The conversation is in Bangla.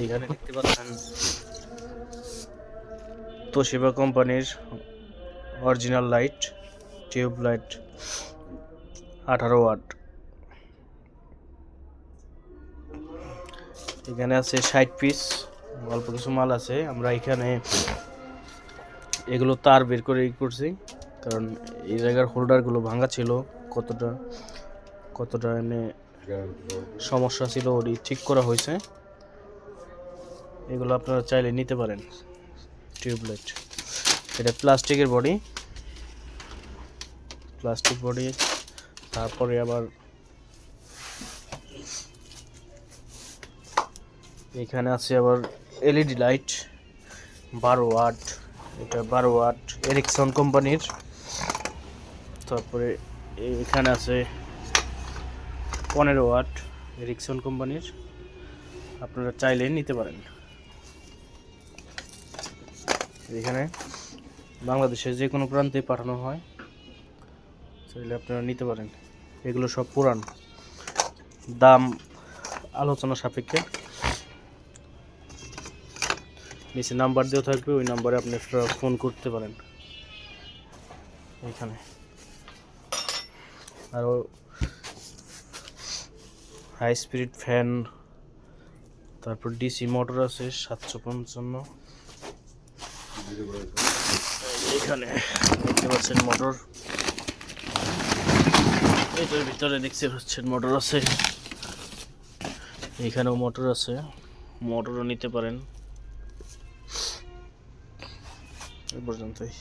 এখানে দেখতে পাচ্ছেন তোশিবা কোম্পানির original light, tube light 18 watt. এখানে আছে 60 পিস, অল্প কিছু মাল আছে। আমরা এখানে এগুলো তার বের করে করছি, কারণ এই জায়গার হোল্ডারগুলো ভাঙা ছিল। কতটা এনে সমস্যা ছিল ওটি ঠিক করা হয়েছে। এগুলো আপনারা চাইলে নিতে পারেন। টিউবলাইট, এটা প্লাস্টিকের বডি, প্লাস্টিক বডি। তারপরে আবার এখানে আছে আবার এলইডি লাইট 12 ওয়াট, এটা 12 ওয়াট এরিকসন কোম্পানির। তারপরে এখানে আছে 15 ওয়াট এরিকসন কোম্পানির, আপনারা চাইলে নিতে পারেন। এখানে বাংলাদেশের যে কোনো প্রান্তে পাঠানো হয়, চাইলে আপনারা নিতে পারেন। এগুলো সব পুরান, দাম আলোচনা সাপেক্ষে। নিচে নাম্বার দেওয়া থাকবে, ওই নাম্বারে আপনি ফোন করতে পারেন। এখানে আরও হাই স্পিড ফ্যান, তারপর ডিসি মোটর আছে 755। এখানে দেখতে পাচ্ছেন মোটর, এটার ভিতরে দেখতে পাচ্ছেন মোটর আছে। এখানেও মোটর আছে, মোটরও নিতে পারেন। এই পর্যন্তই।